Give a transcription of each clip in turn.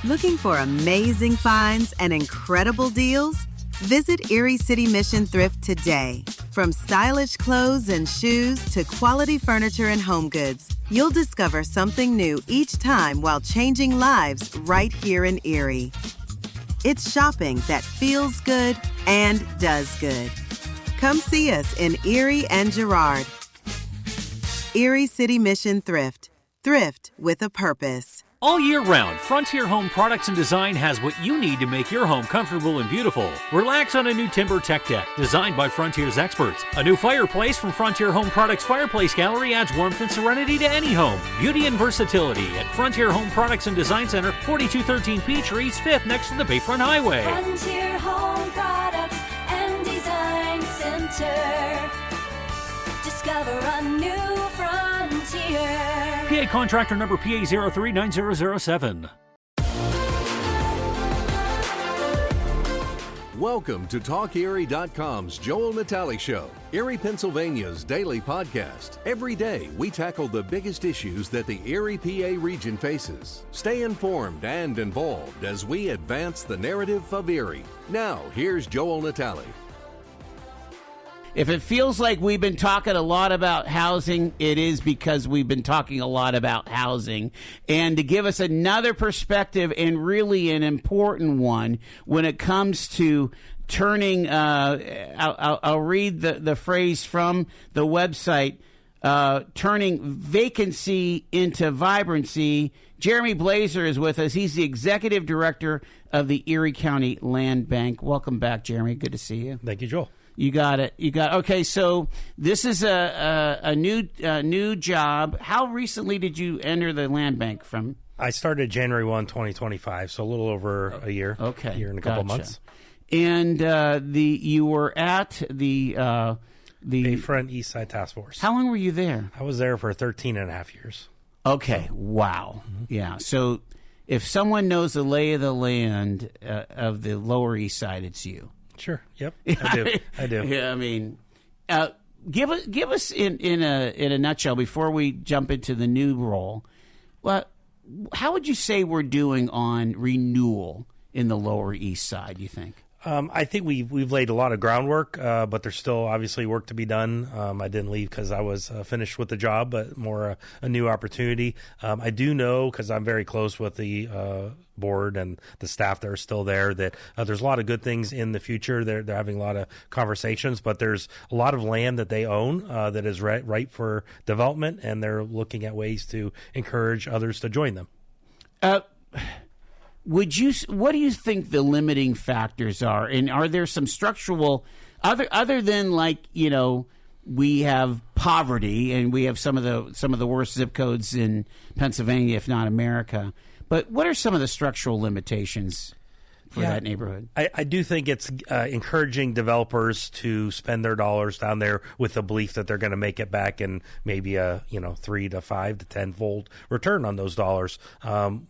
Looking for amazing finds and incredible deals? Visit Erie City Mission Thrift today. From stylish clothes and shoes to quality furniture and home goods, you'll discover something new each time while changing lives right here in Erie. It's shopping that feels good and does good. Come see us in Erie and Girard. Erie City Mission Thrift. Thrift with a purpose. All year round, Frontier Home Products and Design has what you need to make your home comfortable and beautiful. Relax on a new timber tech deck designed by Frontier's experts. A new fireplace from Frontier Home Products Fireplace Gallery adds warmth and serenity to any home. Beauty and versatility at Frontier Home Products and Design Center, 4213 Peachtree, East 5th, next to the Bayfront Highway. Frontier Home Products and Design Center. Discover a new frontier. PA contractor number PA 039007. Welcome to TalkErie.com's Joel Natale Show, Erie, Pennsylvania's daily podcast. Every day, we tackle the biggest issues that the Erie, PA region faces. Stay informed and involved as we advance the narrative of Erie. Now, here's Joel Natale. If it feels like we've been talking a lot about housing, it is because we've been talking a lot about housing. And to give us another perspective, and really an important one, when it comes to turning, I'll read the phrase from the website, turning vacancy into vibrancy. Jeremy Bloeser is with us. He's the executive director of the Erie County Land Bank. Welcome back, Jeremy. Good to see you. Thank you, Joel. You got it. Okay, so this is a new job. How recently did you enter the land bank from? I started January 1, 2025, so a little over a year. Okay, a year and a couple months. And you were at the Bayfront East Side Task Force. How long were you there? I was there for 13 and a half years. Okay, wow. Yeah, so if someone knows the lay of the land of the Lower East Side, it's you. Sure. Yep. I do. Yeah. I mean, give us in a nutshell before we jump into the new role. Well, how would you say we're doing on renewal in the Lower East Side? You think? I think we've laid a lot of groundwork, but there's still obviously work to be done. I didn't leave because I was finished with the job, but more a new opportunity. I do know, because I'm very close with the board and the staff that are still there, that there's a lot of good things in the future. They're having a lot of conversations, but there's a lot of land that they own that is ripe for development, and they're looking at ways to encourage others to join them. What do you think the limiting factors are? And are there some structural, other than, like, you know, we have poverty and we have some of the worst zip codes in Pennsylvania, if not America. But what are some of the structural limitations for that neighborhood? I do think it's encouraging developers to spend their dollars down there with the belief that they're going to make it back in maybe a 3 to 5 to 10-fold return on those dollars.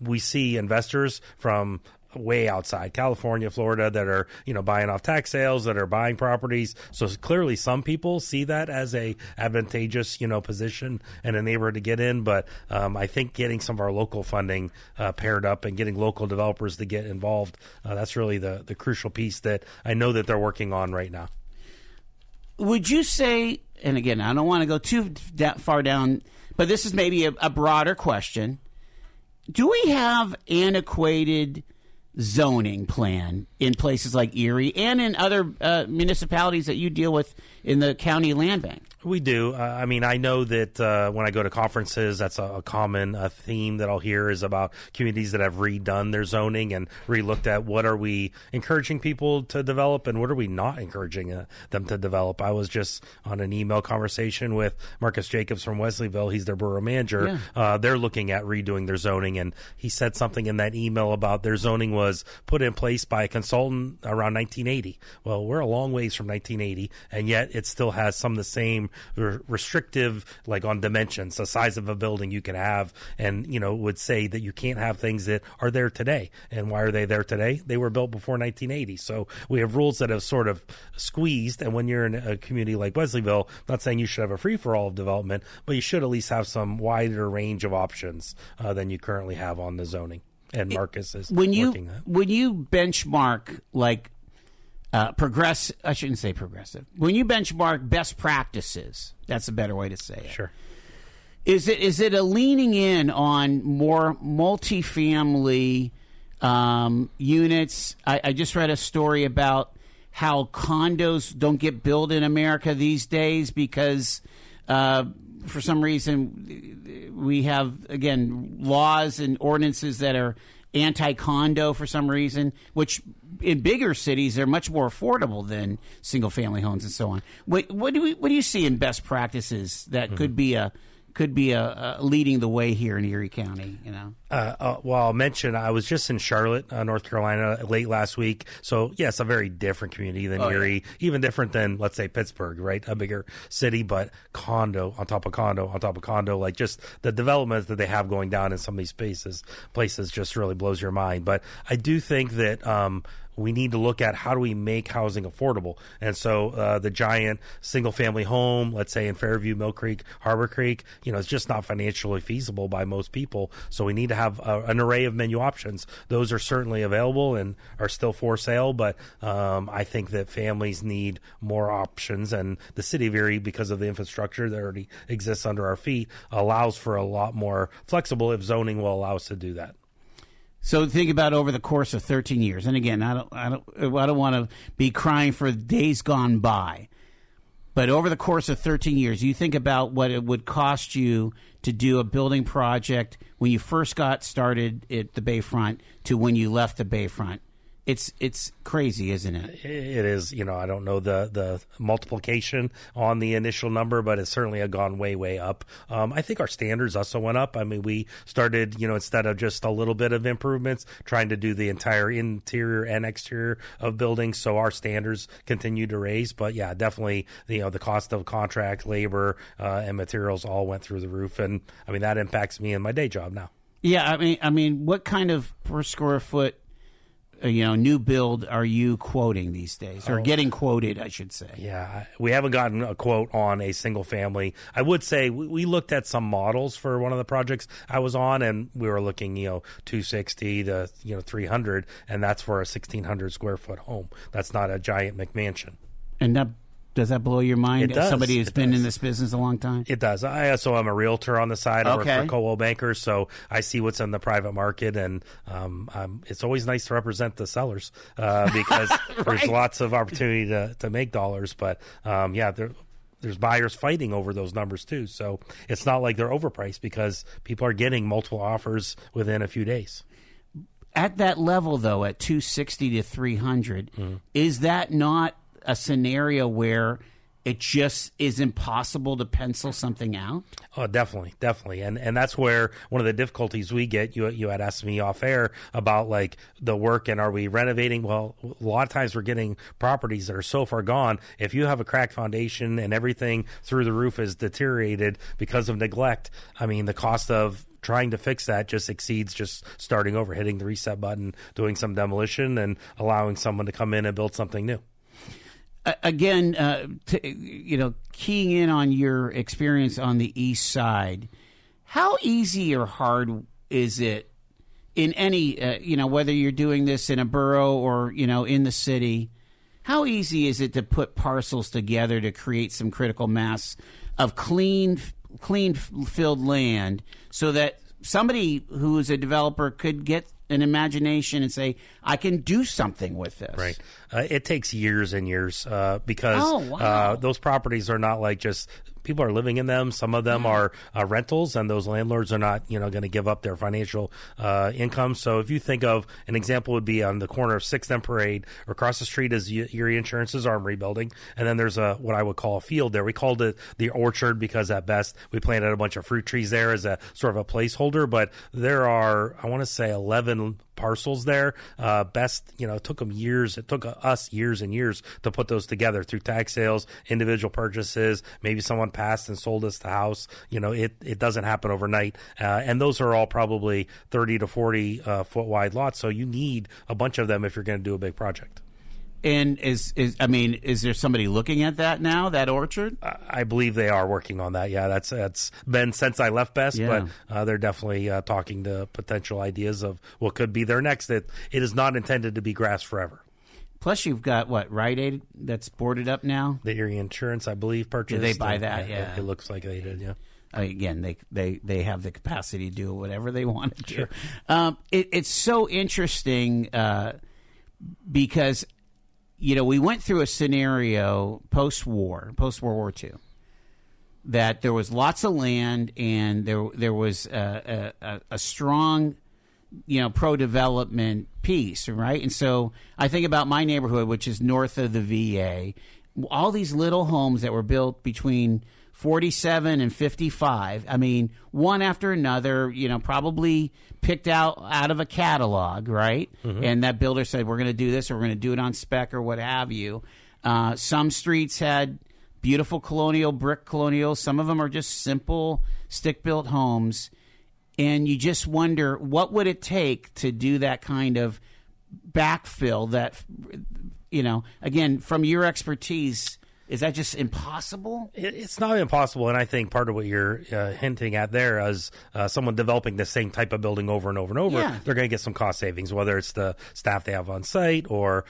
We see investors from way outside California, Florida, that are, buying off tax sales, that are buying properties. So clearly some people see that as a advantageous, position and a neighborhood to get in. But I think getting some of our local funding paired up and getting local developers to get involved, that's really the crucial piece that I know that they're working on right now. Would you say, and again, I don't want to go too far down, but this is maybe a broader question. Do we have antiquated zoning plan in places like Erie and in other municipalities that you deal with in the county land bank? We do. I know that when I go to conferences, that's a common theme that I'll hear is about communities that have redone their zoning and re-looked at what are we encouraging people to develop and what are we not encouraging them to develop. I was just on an email conversation with Marcus Jacobs from Wesleyville. He's their borough manager. Yeah. They're looking at redoing their zoning, and he said something in that email about their zoning was put in place by a consultant around 1980. Well, we're a long ways from 1980, and yet it still has some of the same restrictive, like on dimensions, the size of a building you can have, and would say that you can't have things that are there today. And why are they there today? They were built before 1980. So we have rules that have sort of squeezed. And when you're in a community like Wesleyville, I'm not saying you should have a free-for-all of development, but you should at least have some wider range of options than you currently have on the zoning. And Marcus is when you working that. when you benchmark like I shouldn't say progressive. When you benchmark best practices, that's a better way to say it. Sure. Is it a leaning in on more multifamily units? I just read a story about how condos don't get built in America these days because for some reason we have, again, laws and ordinances that are anti-condo for some reason, which in bigger cities they're much more affordable than single-family homes and so on. What do you see in best practices that could be a leading the way here in Erie County, you know? Well, I'll mention I was just in Charlotte, North Carolina, late last week. So, yes, a very different community than Erie, even different than, let's say, Pittsburgh, right? A bigger city, but condo on top of condo on top of condo. Like just the development that they have going down in some of these places just really blows your mind. But I do think that we need to look at how do we make housing affordable. And so the giant single-family home, let's say in Fairview, Mill Creek, Harbor Creek, it's just not financially feasible by most people. So we need to have an array of menu options. Those are certainly available and are still for sale, but I think that families need more options. And the city of Erie, because of the infrastructure that already exists under our feet, allows for a lot more flexible if zoning will allow us to do that. So think about over the course of 13 years, and again, I don't want to be crying for days gone by, but over the course of 13 years, you think about what it would cost you to do a building project when you first got started at the Bayfront to when you left the Bayfront. It's crazy, isn't it? It is. I don't know the multiplication on the initial number, but it's certainly gone way, way up. I think our standards also went up. I mean, we started, instead of just a little bit of improvements, trying to do the entire interior and exterior of buildings. So our standards continue to raise. But yeah, definitely, the cost of contract, labor, and materials all went through the roof. And I mean, that impacts me in my day job now. Yeah. I mean, what kind of per square foot new build are you quoting these days, or getting quoted, I should say? Yeah, we haven't gotten a quote on a single family. I would say we looked at some models for one of the projects I was on, and we were looking, 260 to 300, and that's for a 1,600 square foot home. That's not a giant McMansion. And does that blow your mind? It does. Somebody who's been in this business a long time? It does. I also am a realtor on the side. I work for Coldwell Bankers, so I see what's in the private market, and it's always nice to represent the sellers because there's lots of opportunity to make dollars. But, there's buyers fighting over those numbers, too. So it's not like they're overpriced because people are getting multiple offers within a few days. At that level, though, at 260 to 300, is that not a scenario where it just is impossible to pencil something out? Oh, definitely. And that's where one of the difficulties we get, you had asked me off air about like the work and are we renovating? Well, a lot of times we're getting properties that are so far gone. If you have a cracked foundation and everything through the roof is deteriorated because of neglect, I mean, the cost of trying to fix that just exceeds just starting over, hitting the reset button, doing some demolition and allowing someone to come in and build something new. Again, keying in on your experience on the east side, how easy or hard is it in any, whether you're doing this in a borough or, in the city, how easy is it to put parcels together to create some critical mass of clean filled land so that somebody who is a developer could get an imagination and say, I can do something with this? Right. It takes years and years because those properties are not like just people are living in them. Some of them are rentals, and those landlords are not, going to give up their financial income. So if you think of an example would be on the corner of 6th and Parade, or across the street is Erie Insurance's Armory building, and then there's what I would call a field there. We called it the orchard because at best we planted a bunch of fruit trees there as a sort of a placeholder, but there are, I want to say, 11 parcels there. It took them years. It took us years and years to put those together through tax sales, individual purchases. Maybe someone passed and sold us the house. It doesn't happen overnight. And those are all probably 30 to 40 foot wide lots. So you need a bunch of them if you're going to do a big project. And is there somebody looking at that now, that orchard? I believe they are working on that. Yeah, that's been since I left Best, Yeah. but they're definitely talking to potential ideas of what could be their next. It is not intended to be grass forever. Plus, you've got, Rite Aid that's boarded up now? The Erie Insurance, I believe, purchased. Did they buy that? Yeah. It looks like they did, yeah. Again, they have the capacity to do whatever they want to do. Sure. It's so interesting because, we went through a scenario post-World War II, that there was lots of land and there was a strong, pro-development piece, right? And so I think about my neighborhood, which is north of the VA, all these little homes that were built between 47 and 55. I mean, one after another, probably picked out of a catalog, right? Mm-hmm. And that builder said, we're going to do this, or we're going to do it on spec, or what have you. Some streets had beautiful brick colonials. Some of them are just simple stick-built homes. And you just wonder, what would it take to do that kind of backfill that, again, from your expertise, is that just impossible? It's not impossible, and I think part of what you're hinting at there is someone developing the same type of building over and over and over, Yeah. they're going to get some cost savings, whether it's the staff they have on site or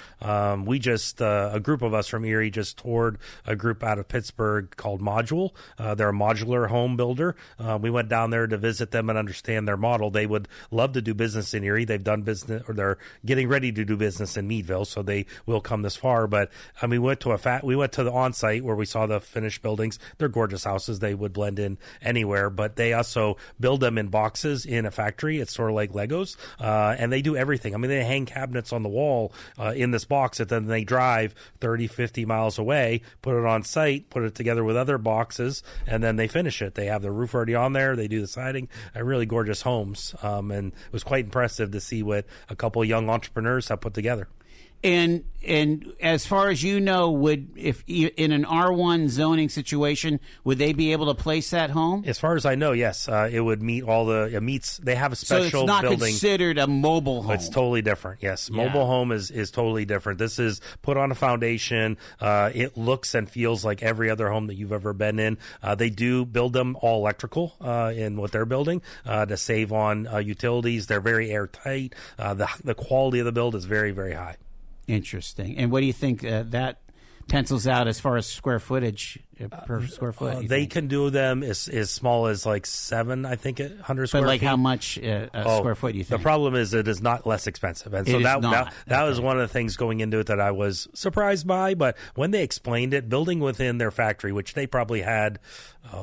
we just, a group of us from Erie just toured a group out of Pittsburgh called Module. They're a modular home builder. We went down there to visit them and understand their model. They would love to do business in Erie. They've done business, or they're getting ready to do business in Meadville, so they will come this far. But we went to the on-site where we saw the finished buildings. They're gorgeous houses. They would blend in anywhere, but they also build them in boxes in a factory. It's sort of like Legos, and they do everything. They hang cabinets on the wall in this box, and then they drive 30, 50 miles away, put it on site, put it together with other boxes, and then they finish it. They have the roof already on there. They do the siding. Really gorgeous homes, and it was quite impressive to see what a couple of young entrepreneurs have put together. And as far as you know, if in an R1 zoning situation, would they be able to place that home? As far as I know, yes, it would meet all the meets. They have a special so it's not building. Considered a mobile home. It's totally different. Yes, Yeah. mobile home is totally different. This is put on a foundation. It looks and feels like every other home that you've ever been in. They do build them all electrical in what they're building to save on utilities. They're very airtight. The quality of the build is very, very high. Interesting. And what do you think that pencils out as far as square footage per square foot? They can do them as small as like 7, I think, 100 square But like feet. how much square foot do you think? The problem is it is not less expensive. And so that was one of the things going into it that I was surprised by. But when they explained it, building within their factory, which they probably had,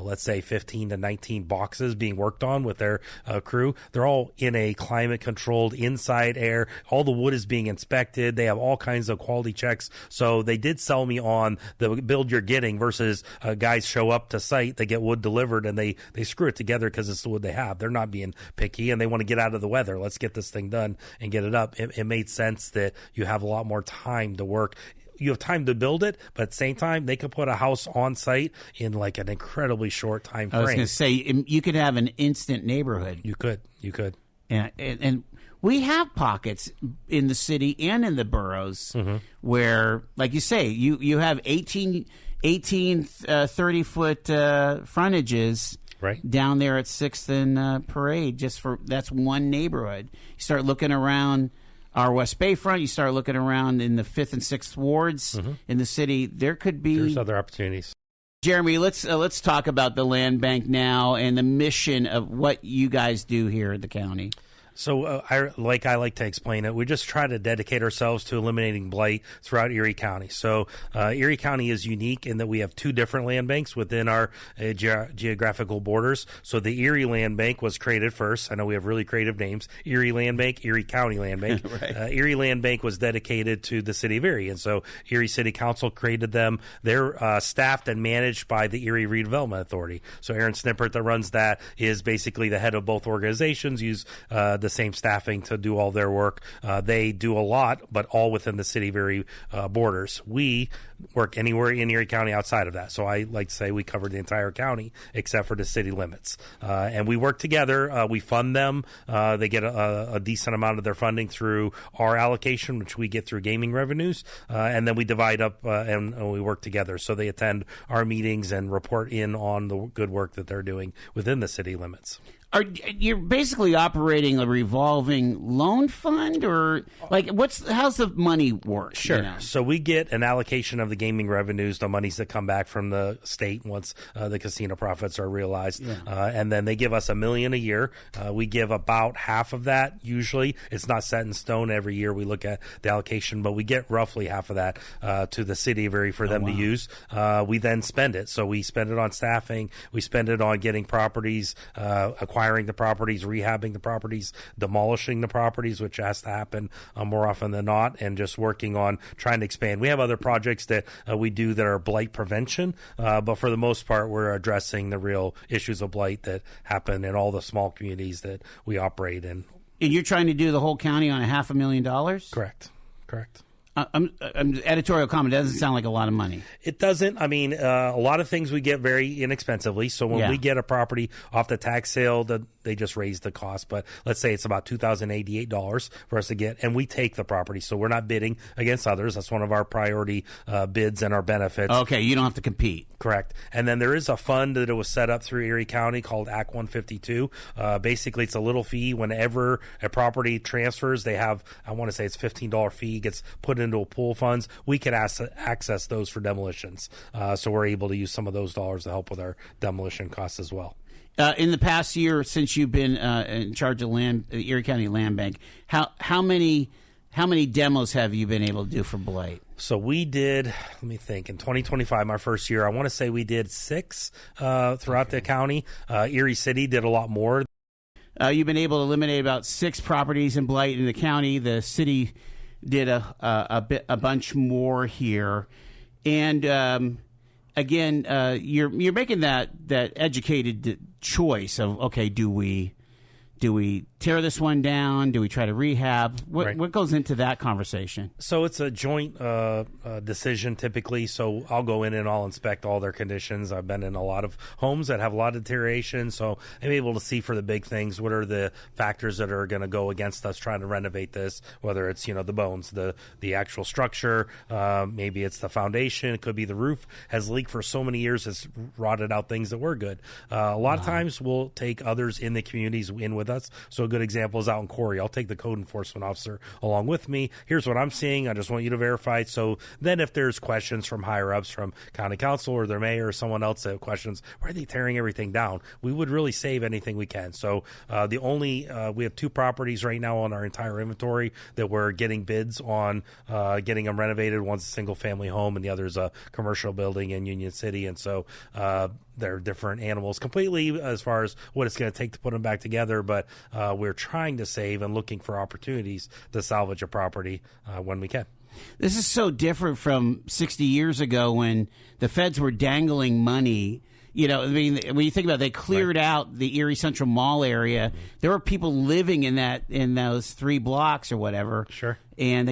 let's say 15 to 19 boxes being worked on with their crew, they're all in a climate-controlled inside air. All the wood is being inspected. They have all kinds of quality checks. So they did sell me on the build you're getting versus guys show up to site, they get wood delivered, and they screw it together because it's the wood they have. They're not being picky, and they want to get out of the weather. Let's get this thing done and get it up. It made sense that you have a lot more time to work. You have time to build it, but at the same time, they could put a house on site in like an incredibly short time frame. I was going to say, you could have an instant neighborhood. You could. And we have pockets in the city and in the boroughs where, like you say, you have 18 30-foot frontages right down there at 6th and Parade. That's one neighborhood. You start looking around our West Bay front, you start looking around in the 5th and 6th wards in the city, there's other opportunities. Jeremy, let's talk about the land bank now and the mission of what you guys do here at the county. So I like to explain it. We just try to dedicate ourselves to eliminating blight throughout Erie County. So Erie County is unique in that we have 2 different land banks within our geographical borders. So the Erie Land Bank was created first. I know we have really creative names. Erie Land Bank, Erie County Land Bank. Right. Erie Land Bank was dedicated to the city of Erie. And so Erie City Council created them. They're staffed and managed by the Erie Redevelopment Authority. So Aaron Snippert that runs that is basically the head of both organizations. the same staffing to do all their work. They do a lot, but all within the city very borders. We work anywhere in Erie County outside of that. So I like to say we cover the entire county except for the city limits. And we work together. We fund them. They get a decent amount of their funding through our allocation, which we get through gaming revenues. And then we divide up and we work together. So they attend our meetings and report in on the good work that they're doing within the city limits. You're basically operating a revolving loan fund, or like how's the money work? Sure. You know? So we get an allocation of the gaming revenues, the monies that come back from the state once the casino profits are realized, and then they give us $1 million a year. We give about half of that. Usually, it's not set in stone. Every year we look at the allocation, but we get roughly half of that to the city for them to use. We then spend it. So we spend it on staffing. We spend it on getting properties, acquiring the properties, rehabbing the properties, demolishing the properties, which has to happen more often than not, and just working on trying to expand. We have other projects that we do that are blight prevention, but for the most part, we're addressing the real issues of blight that happen in all the small communities that we operate in. And you're trying to do the whole county on $500,000? Correct. Editorial comment, doesn't sound like a lot of money. It doesn't. I mean, a lot of things we get very inexpensively. So when we get a property off the tax sale, they just raise the cost. But let's say it's about $2,088 for us to get, and we take the property. So we're not bidding against others. That's one of our priority bids and our benefits. Okay, you don't have to compete. Correct. And then there is a fund that was set up through Erie County called Act 152. Basically, it's a little fee. Whenever a property transfers, they have, I want to say it's $15 fee, gets put into a pool funds. We can access those for demolitions. So we're able to use some of those dollars to help with our demolition costs as well. In the past year, since you've been in charge of the Erie County Land Bank, how many demos have you been able to do for blight? So we did, let me think, in 2025, my first year, I want to say we did 6 throughout the county. Erie City did a lot more. You've been able to eliminate about 6 properties in blight in the county. The city did a bunch more here. And again, you're making that educated choice of, okay, do we tear this one down? Do we try to rehab? What goes into that conversation? So it's a joint decision typically. So I'll go in and I'll inspect all their conditions. I've been in a lot of homes that have a lot of deterioration. So I'm able to see for the big things, what are the factors that are going to go against us trying to renovate this, whether it's, the bones, the actual structure, maybe it's the foundation. It could be the roof has leaked for so many years, has rotted out things that were good. A lot of times we'll take others in the communities in with us. So a good example is out in Corey. I'll take the code enforcement officer along with me. Here's what I'm seeing. I just want you to verify. So then if there's questions from higher ups, from county council or their mayor or someone else that have questions, why are they tearing everything down? We would really save anything we can. So we have 2 properties right now on our entire inventory that we're getting bids on getting them renovated. One's a single family home and the other is a commercial building in Union City. And so they're different animals completely as far as what it's going to take to put them back together. But we're trying to save and looking for opportunities to salvage a property when we can. This is so different from 60 years ago when the feds were dangling money. When you think about it, they cleared out the Erie Central Mall area. Mm-hmm. There were people living in those 3 blocks or whatever. Sure. And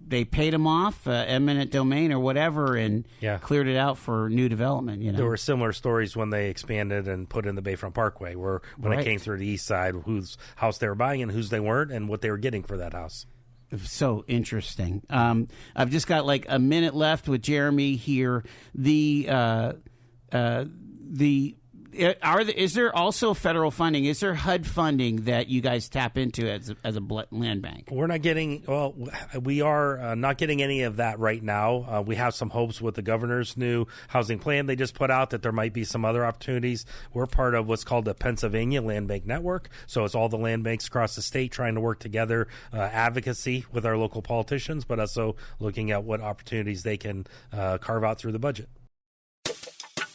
they paid them off, eminent domain or whatever, and cleared it out for new development. There were similar stories when they expanded and put in the Bayfront Parkway, where when it came through the east side, whose house they were buying and whose they weren't, and what they were getting for that house. So interesting. I've just got like a minute left with Jeremy here. Is there also federal funding? Is there HUD funding that you guys tap into as a land bank? We're not getting. Well, we are not getting any of that right now. We have some hopes with the governor's new housing plan they just put out that there might be some other opportunities. We're part of what's called the Pennsylvania Land Bank Network, so it's all the land banks across the state trying to work together, advocacy with our local politicians, but also looking at what opportunities they can carve out through the budget.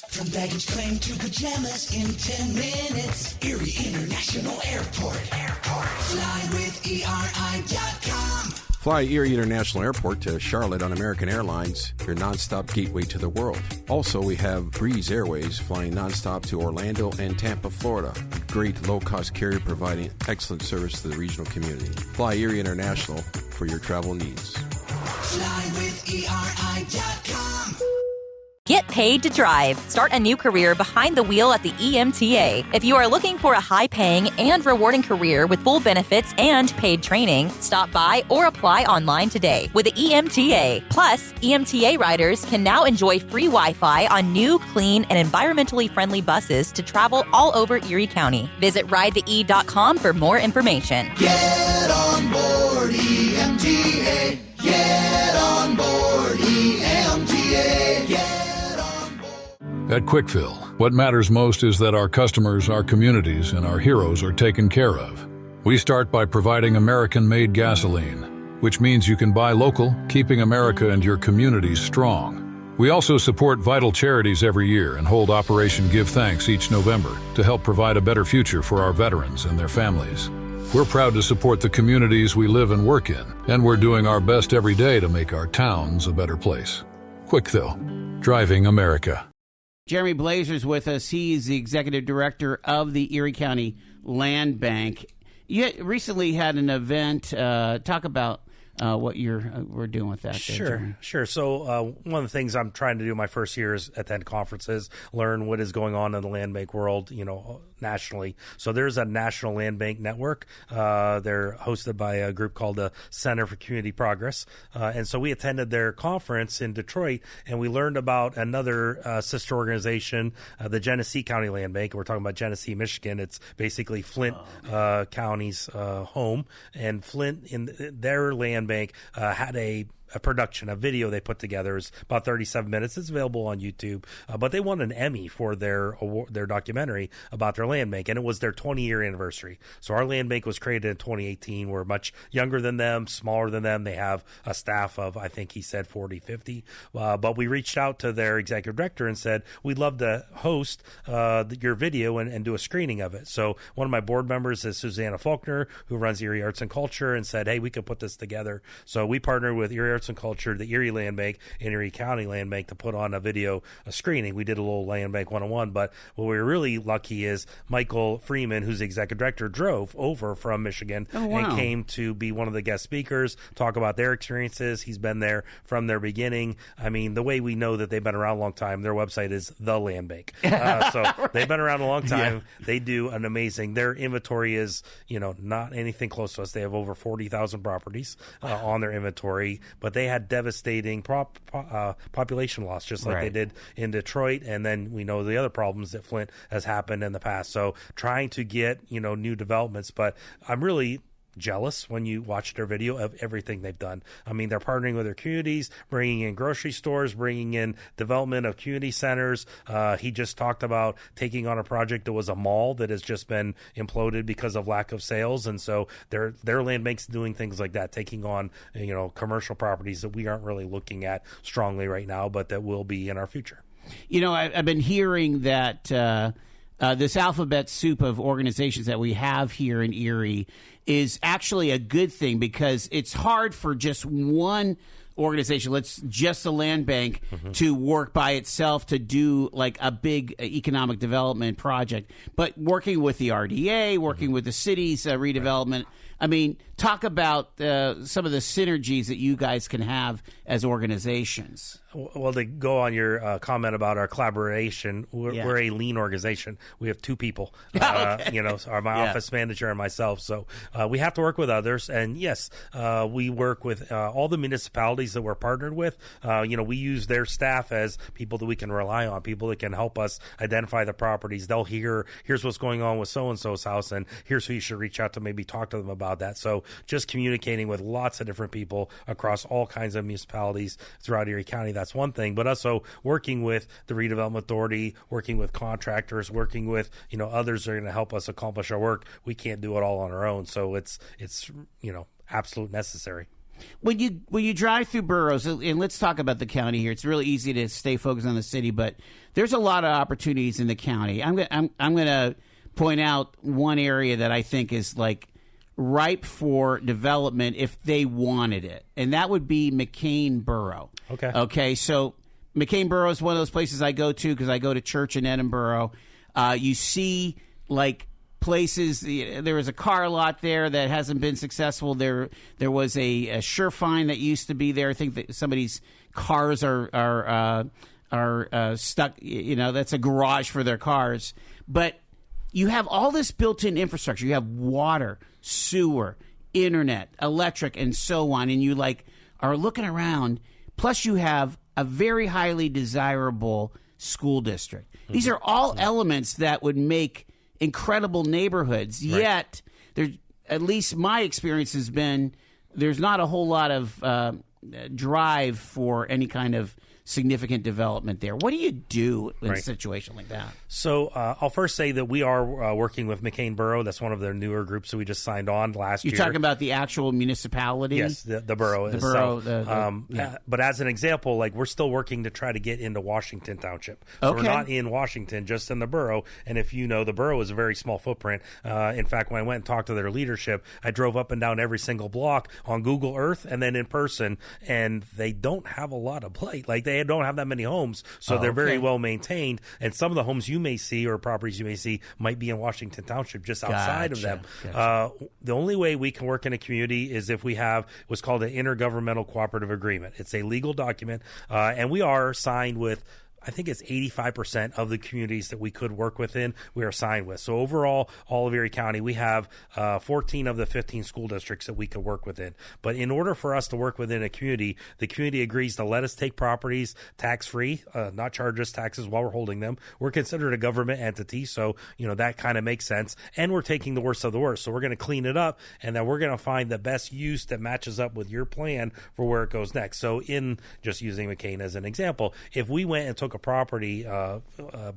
From baggage claim to pajamas in 10 minutes. Erie International Airport. Fly with ERI.com. Fly Erie International Airport to Charlotte on American Airlines, your nonstop gateway to the world. Also, we have Breeze Airways flying nonstop to Orlando and Tampa, Florida. great low-cost carrier providing excellent service to the regional community. Fly Erie International for your travel needs. Fly with ERI.com. Get paid to drive. Start a new career behind the wheel at the EMTA. If you are looking for a high-paying and rewarding career with full benefits and paid training, stop by or apply online today with the EMTA. Plus, EMTA riders can now enjoy free Wi-Fi on new, clean, and environmentally friendly buses to travel all over Erie County. Visit ridethee.com for more information. Get on board EMTA. Get on board EMTA. Get At Quickfill, what matters most is that our customers, our communities, and our heroes are taken care of. We start by providing American-made gasoline, which means you can buy local, keeping America and your communities strong. We also support vital charities every year and hold Operation Give Thanks each November to help provide a better future for our veterans and their families. We're proud to support the communities we live and work in, and we're doing our best every day to make our towns a better place. Quickfill, driving America. Jeremy Bloeser is with us. He's the executive director of the Erie County Land Bank. You recently had an event. Talk about what we're doing with that. Sure. So one of the things I'm trying to do my first year is attend conferences, learn what is going on in the land bank world, nationally. So there's a national land bank network. They're hosted by a group called the Center for Community Progress. And so we attended their conference in Detroit, and we learned about another sister organization, the Genesee County Land Bank. We're talking about Genesee, Michigan. It's basically Flint County's home. And Flint, in their land bank, had a production, a video they put together. Is about 37 minutes. It's available on YouTube. But they won an Emmy for their documentary about their land bank, and it was their 20-year anniversary. So our land bank was created in 2018. We're much younger than them, smaller than them. They have a staff of, I think he said 40, 50. But we reached out to their executive director and said, we'd love to host your video and do a screening of it. So one of my board members is Susanna Faulkner, who runs Erie Arts and Culture, and said, hey, we could put this together. So we partnered with Erie Arts and Culture, the Erie Land Bank, and Erie County Land Bank to put on a screening. We did a little Land Bank 101, but what we were really lucky is Michael Freeman, who's the executive director, drove over from Michigan and came to be one of the guest speakers, talk about their experiences. He's been there from their beginning. I mean, the way we know that they've been around a long time, their website is The Land Bank. So right. They've been around a long time. Yeah. They do an amazing, their inventory is, not anything close to us. They have over 40,000 properties on their inventory, but they had devastating population loss, just like they did in Detroit. And then we know the other problems that Flint has happened in the past. So trying to get, new developments. But I'm really jealous when you watch their video of everything they've done. I mean, they're partnering with their communities, bringing in grocery stores, bringing in development of community centers. He just talked about taking on a project that was a mall that has just been imploded because of lack of sales. And so their land bank's doing things like that, taking on, commercial properties that we aren't really looking at strongly right now, but that will be in our future. I've been hearing that this alphabet soup of organizations that we have here in Erie is actually a good thing, because it's hard for just one organization, just the land bank, to work by itself to do like a big economic development project. But working with the RDA, working with the city's redevelopment, I mean, talk about some of the synergies that you guys can have as organizations. Well, to go on your comment about our collaboration, we're a lean organization. We have two people, my office manager and myself. So we have to work with others. And yes, we work with all the municipalities that we're partnered with. We use their staff as people that we can rely on, people that can help us identify the properties. They'll here's what's going on with so-and-so's house, and here's who you should reach out to, maybe talk to them about that. So just communicating with lots of different people across all kinds of municipalities throughout Erie County, that's one thing. But also working with the Redevelopment Authority, working with contractors, working with others that are going to help us accomplish our work. We can't do it all on our own. So it's absolute necessary. When you drive through boroughs, and let's talk about the county here. It's really easy to stay focused on the city, but there's a lot of opportunities in the county. I'm going to point out one area that I think is like ripe for development if they wanted it, and that would be McCain Borough. Okay. So McCain Borough is one of those places I go to because I go to church in Edinburgh. You see like places. There was a car lot there that hasn't been successful. There was a Surefine that used to be there. I think that somebody's cars are stuck. That's a garage for their cars. But you have all this built-in infrastructure. You have water, sewer, internet, electric, and so on. And you are looking around. Plus, you have a very highly desirable school district. These are all elements that would make incredible neighborhoods. Right. Yet, at least my experience has been, there's not a whole lot of drive for any kind of significant development there. What do you do in a situation like that? So I'll first say that we are working with McCain Borough. That's one of their newer groups that we just signed on last year. You're talking about the actual municipality? Yes, the borough itself. But as an example, we're still working to try to get into Washington Township. So we're not in Washington, just in the borough. And if you know, the borough is a very small footprint. In fact, when I went and talked to their leadership, I drove up and down every single block on Google Earth and then in person, and they don't have a lot of play. They don't have that many homes, so they're very well maintained. And some of the homes you may see or properties you may see might be in Washington Township, just outside of them. The only way we can work in a community is if we have what's called an intergovernmental cooperative agreement. It's a legal document, and we are signed with, I think it's 85% of the communities that we could work within, we are signed with. So overall, all of Erie County, we have 14 of the 15 school districts that we could work within. But in order for us to work within a community, the community agrees to let us take properties tax-free, not charge us taxes while we're holding them. We're considered a government entity, so that kind of makes sense. And we're taking the worst of the worst. So we're going to clean it up, and then we're going to find the best use that matches up with your plan for where it goes next. So in just using McCain as an example, if we went and took a property,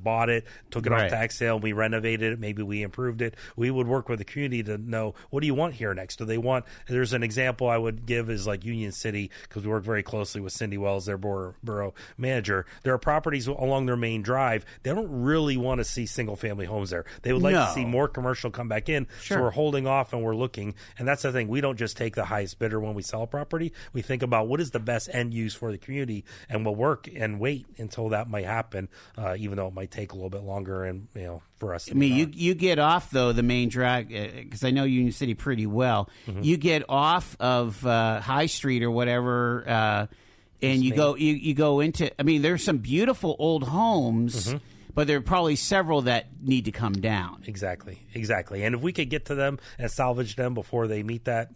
bought it, took it off tax sale, we renovated it, maybe we improved it, we would work with the community to know, what do you want here next? Do they want, there's an example I would give is Union City, because we work very closely with Cindy Wells, their borough manager. There are properties along their main drive, they don't really want to see single family homes there. They would like to see more commercial come back in. So we're holding off and we're looking, and that's the thing, we don't just take the highest bidder when we sell a property. We think about what is the best end use for the community, and we'll work and wait until that might happen, even though it might take a little bit longer, and for us. You get off though the main drag, because I know Union City pretty well. You get off of High Street or whatever, and you go into. There's some beautiful old homes. But there are probably several that need to come down. Exactly. And if we could get to them and salvage them before they meet that,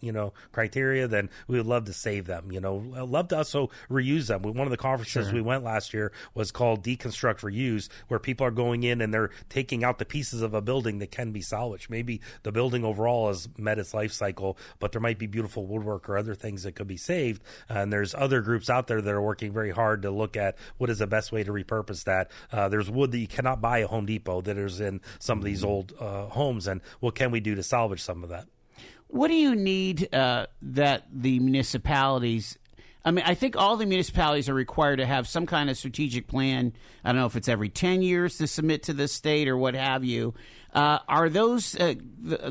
criteria, then we would love to save them. Love to also reuse them. One of the conferences we went last year was called Deconstruct Reuse, where people are going in and they're taking out the pieces of a building that can be salvaged. Maybe the building overall has met its life cycle, but there might be beautiful woodwork or other things that could be saved. And there's other groups out there that are working very hard to look at what is the best way to repurpose that. There's wood that you cannot buy at Home Depot that is in some of these old homes, and what can we do to salvage some of that? What do you need that the municipalities? I think all the municipalities are required to have some kind of strategic plan. I don't know if it's every 10 years to submit to the state or what have you. Are those do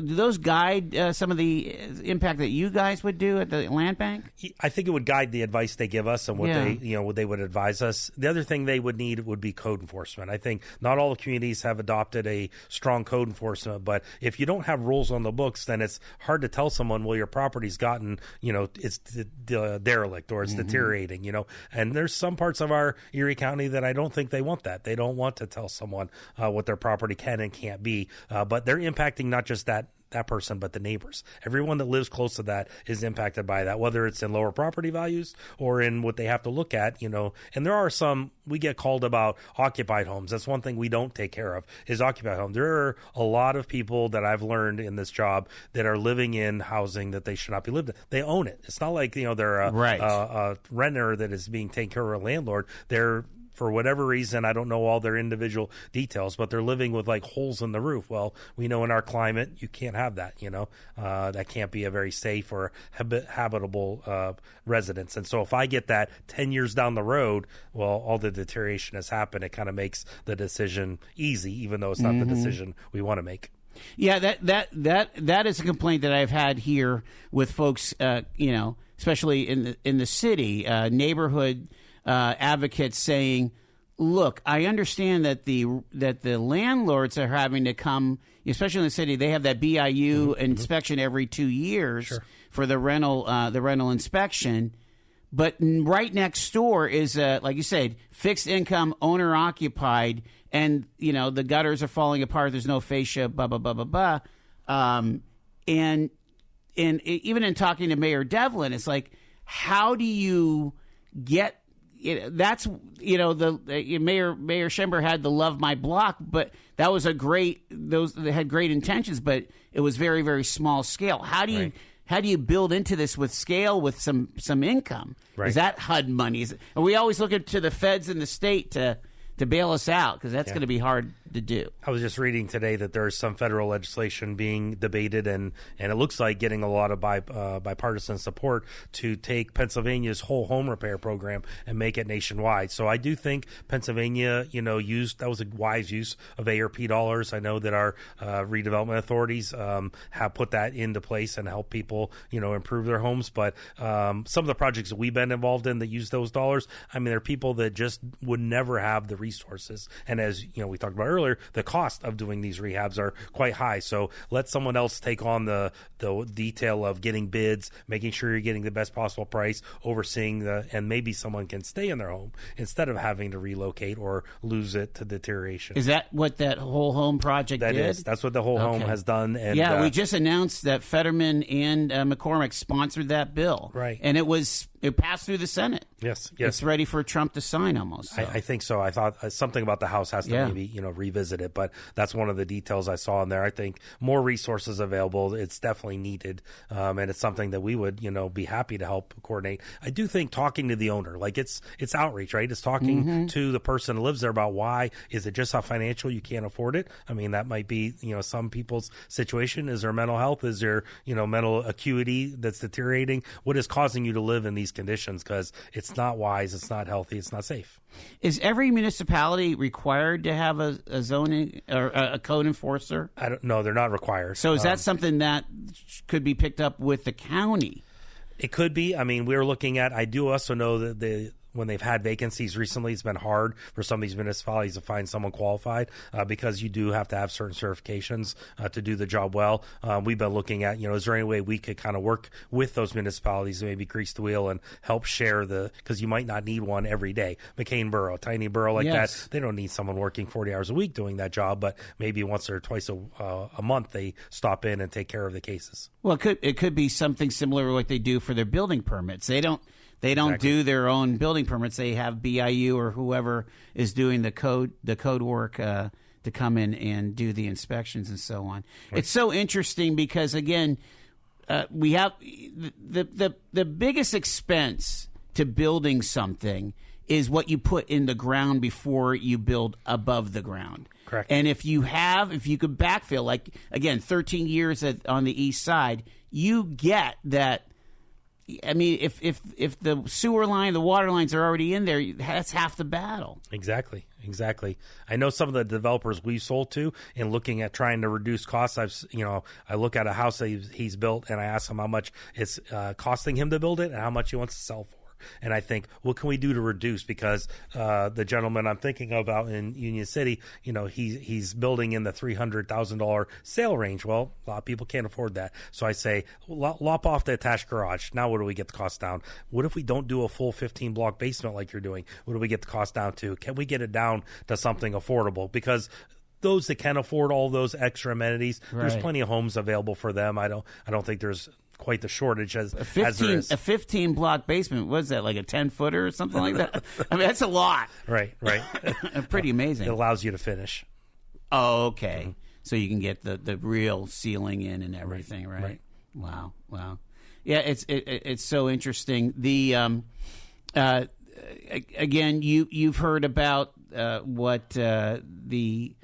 those guide some of the impact that you guys would do at the land bank? I think it would guide the advice they give us and what they would advise us. The other thing they would need would be code enforcement. I think not all the communities have adopted a strong code enforcement, but if you don't have rules on the books, then it's hard to tell someone, well, your property's gotten, it's derelict or it's deteriorating, and there's some parts of our Erie County that I don't think they want that. They don't want to tell someone what their property can and can't be. But they're impacting not just that person, but the neighbors. Everyone that lives close to that is impacted by that, whether it's in lower property values or in what they have to look at, and there are some, we get called about occupied homes. That's one thing we don't take care of is occupied homes. There are a lot of people that I've learned in this job that are living in housing that they should not be lived in. They own it. It's not like, they're a renter that is being taken care of a landlord. They're, for whatever reason, I don't know all their individual details, but they're living with holes in the roof. Well, we know in our climate, you can't have that, that can't be a very safe or habitable residence. And so if I get that 10 years down the road, well, all the deterioration has happened. It kind of makes the decision easy, even though it's not the decision we want to make. Yeah, that is a complaint that I've had here with folks, especially in the city, neighborhood advocates saying, look, I understand that the landlords are having to come, especially in the city. They have that BIU inspection every 2 years for the rental inspection. But right next door is, like you said, fixed income, owner occupied, and the gutters are falling apart. There's no fascia, blah blah blah blah blah. And even in talking to Mayor Devlin, it's like, how do you get? That's the Mayor Schember had the Love My Block, but that was they had great intentions, but it was very, very small scale. How do you build into this with scale, with some income? Right. Is that HUD money? Are we always looking to the feds and the state to bail us out? Because that's going to be hard to do. I was just reading today that there's some federal legislation being debated, and it looks like getting a lot of bipartisan support to take Pennsylvania's whole home repair program and make it nationwide. So I do think Pennsylvania, that was a wise use of ARP dollars. I know that our redevelopment authorities have put that into place and help people, improve their homes. But some of the projects that we've been involved in that use those dollars, I mean, there are people that just would never have the resources. And as we talked about earlier, the cost of doing these rehabs are quite high. So let someone else take on the detail of getting bids, making sure you're getting the best possible price, overseeing and maybe someone can stay in their home instead of having to relocate or lose it to deterioration. Is that what that whole home project did? That's what the whole home has done. And we just announced that Fetterman and McCormick sponsored that bill. Right. And it passed through the Senate. Yes. It's ready for Trump to sign almost. So. I think so. I thought something about the House has to maybe, revisit it, but that's one of the details I saw in there. I think more resources available. It's definitely needed. And it's something that we would, be happy to help coordinate. I do think talking to the owner, like it's outreach, right? It's talking to the person who lives there about why. Is it just how financial you can't afford it? I mean, that might be, some people's situation. Is there mental health? Is there, mental acuity that's deteriorating? What is causing you to live in these conditions? Because it's not wise, it's not healthy, it's not safe. Is every municipality required to have a zoning or a code enforcer? I don't know. They're not required. So is that something that could be picked up with the county? It could be. I mean, we're looking at. I do also know that when they've had vacancies recently, it's been hard for some of these municipalities to find someone qualified because you do have to have certain certifications to do the job well. We've been looking at, is there any way we could kind of work with those municipalities and maybe grease the wheel and help share because you might not need one every day. McCain Borough, tiny borough like that, they don't need someone working 40 hours a week doing that job, but maybe once or twice a month they stop in and take care of the cases. Well, it could be something similar to what they do for their building permits. They don't Exactly. do their own building permits. They have BIU or whoever is doing the code work to come in and do the inspections and so on. Right. It's so interesting because, again, we have the biggest expense to building something is what you put in the ground before you build above the ground. Correct. And if you could backfill, like, again, 13 years on the east side, you get that. I mean, if the sewer line, the water lines are already in there, that's half the battle. Exactly. I know some of the developers we've sold to in looking at trying to reduce costs. I look at a house that he's built and I ask him how much it's costing him to build it and how much he wants to sell for. And I think, what can we do to reduce? Because the gentleman I'm thinking about in Union City, he's building in the $300,000 sale range. Well, a lot of people can't afford that. So I say, lop off the attached garage. Now what do we get the cost down? What if we don't do a full 15-block basement like you're doing? What do we get the cost down to? Can we get it down to something affordable? Because those that can afford all those extra amenities, there's plenty of homes available for them. I don't think there's quite the shortage as there is. A 15-block basement, what is that, like a 10-footer or something like that? I mean, that's a lot. Right. Pretty amazing. It allows you to finish. Oh, okay. Mm-hmm. So you can get the real ceiling in and everything, right? Wow. Yeah, it's so interesting. The again, you've heard about what the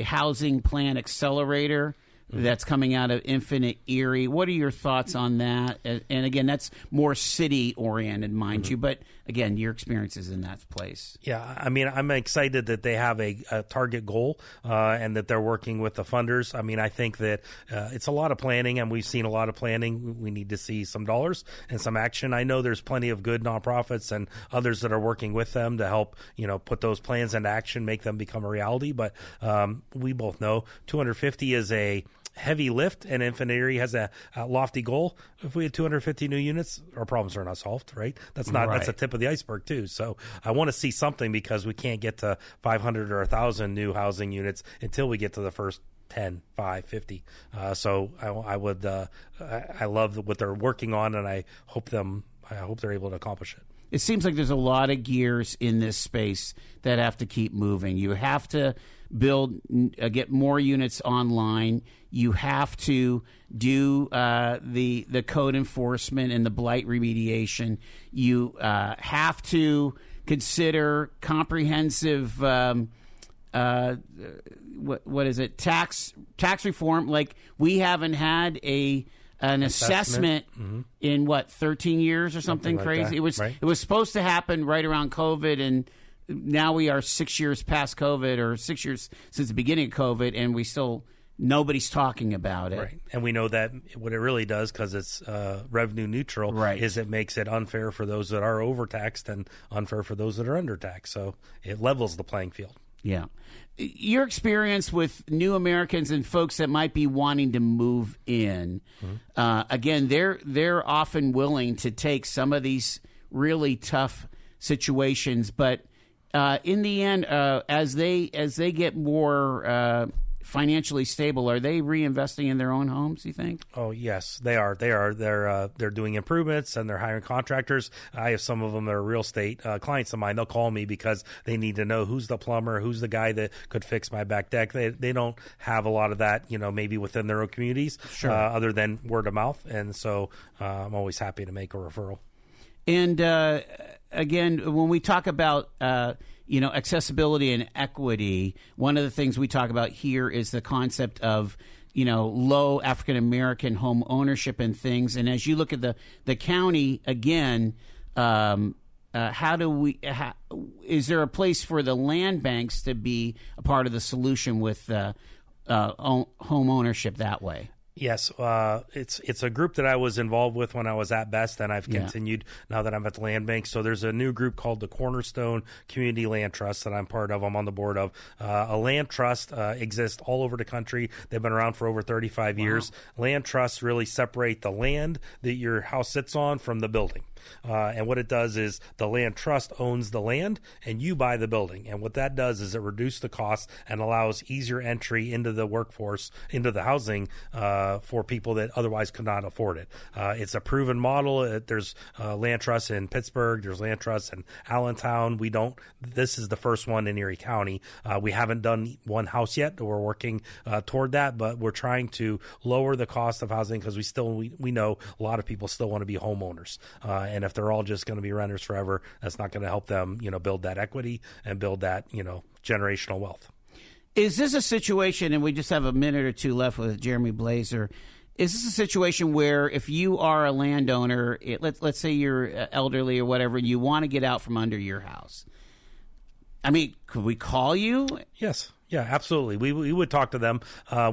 housing plan accelerator that's coming out of Infinite Erie. What are your thoughts on that? And again, that's more city-oriented, mind you, but again, your experiences in that place. Yeah, I mean, I'm excited that they have a target goal and that they're working with the funders. I mean, I think that it's a lot of planning, and we've seen a lot of planning. We need to see some dollars and some action. I know there's plenty of good nonprofits and others that are working with them to help, put those plans into action, make them become a reality. But we both know 250 is a heavy lift, and Infinite Erie has a lofty goal. If we had 250 new units, our problems are not solved, right? That's the tip of the iceberg too. So I want to see something, because we can't get to 500 or 1,000 new housing units until we get to the first 10, 5, 50. So I love what they're working on, and I hope they're able to accomplish it. It seems like there's a lot of gears in this space that have to keep moving. You have to get more units online. You have to do the code enforcement and the blight remediation. You have to consider comprehensive what is it, tax reform. Like, we haven't had an assessment in 13 years or something crazy. That, it was supposed to happen right around COVID, and now we are 6 years past COVID, or 6 years since the beginning of COVID, and nobody's talking about it. Right. And we know that what it really does, because it's revenue neutral, is it makes it unfair for those that are overtaxed and unfair for those that are undertaxed. So it levels the playing field. Yeah. Your experience with new Americans and folks that might be wanting to move in, again, they're often willing to take some of these really tough situations, but in the end, as they get more financially stable, are they reinvesting in their own homes, you think? Oh, yes, they are. They're doing improvements, and they're hiring contractors. I have some of them that are real estate clients of mine. They'll call me because they need to know who's the plumber, who's the guy that could fix my back deck. They don't have a lot of that, maybe within their own communities, other than word of mouth. And so I'm always happy to make a referral. And again, when we talk about accessibility and equity, one of the things we talk about here is the concept of low African American home ownership and things. And as you look at the county again, is there a place for the land banks to be a part of the solution with home ownership that way? Yes, it's a group that I was involved with when I was at Best, and I've continued now that I'm at the Land Bank. So there's a new group called the Cornerstone Community Land Trust that I'm part of. I'm on the board of. A land trust exists all over the country. They've been around for over 35 years. Land trusts really separate the land that your house sits on from the building. And what it does is the land trust owns the land and you buy the building. And what that does is it reduces the costs and allows easier entry into the workforce, into the housing for people that otherwise could not afford it. It's a proven model. There's land trusts in Pittsburgh. There's land trusts in Allentown. This is the first one in Erie County. We haven't done one house yet. We're working toward that, but we're trying to lower the cost of housing, because we know a lot of people still want to be homeowners. And if they're all just going to be renters forever, that's not going to help them, build that equity and build that, generational wealth. Is this a situation, and we just have a minute or two left with Jeremy Bloeser, is this a situation where if you are a landowner, let's say you're elderly or whatever, and you want to get out from under your house? I mean, could we call you? Yes. Yeah, absolutely. We would talk to them.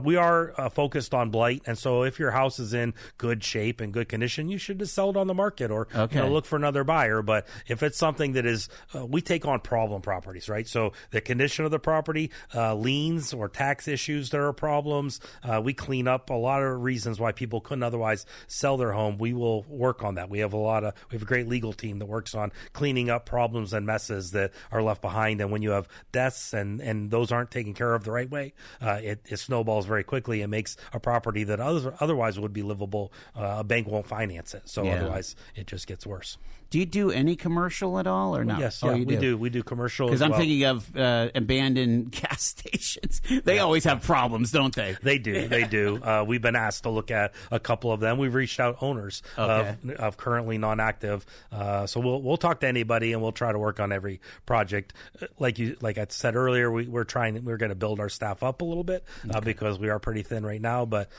We are focused on blight, and so if your house is in good shape and good condition, you should just sell it on the market or look for another buyer. But if it's something that is, we take on problem properties, right? So the condition of the property, liens or tax issues, there are problems. We clean up a lot of reasons why people couldn't otherwise sell their home. We will work on that. We have a great legal team that works on cleaning up problems and messes that are left behind. And when you have deaths and those aren't taken care of the right way, it snowballs very quickly and makes a property that otherwise would be livable. A bank won't finance it, so otherwise it just gets worse. Do you do any commercial at all or not? Yes, oh, we do. We do commercial because as I'm thinking of abandoned gas stations. They always have problems, don't they? They do. They do. We've been asked to look at a couple of them. We've reached out owners of currently non-active. So we'll talk to anybody and we'll try to work on every project. Like I said earlier, we're going to build our staff up a little bit because we are pretty thin right now. But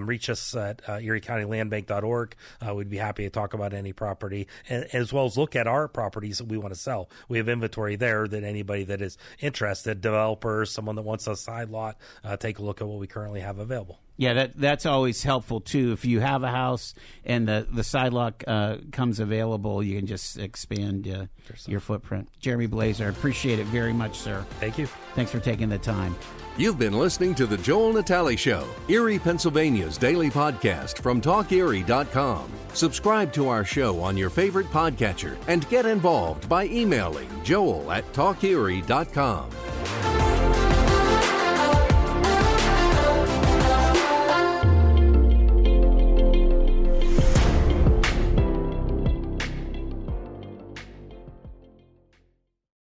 reach us at eriecountylandbank.org. We'd be happy to talk about any property, and as well as look at our properties that we want to sell. We have inventory there that anybody that is interested, developers, someone that wants a side lot, take a look at what we currently have available. Yeah, that's always helpful too. If you have a house and the side lot comes available, you can just expand your footprint. Jeremy Bloeser, I appreciate it very much, sir. Thank you. Thanks for taking the time. You've been listening to The Joel Natale Show, Erie, Pennsylvania's daily podcast from TalkErie.com. Subscribe to our show on your favorite podcatcher and get involved by emailing joel@TalkErie.com.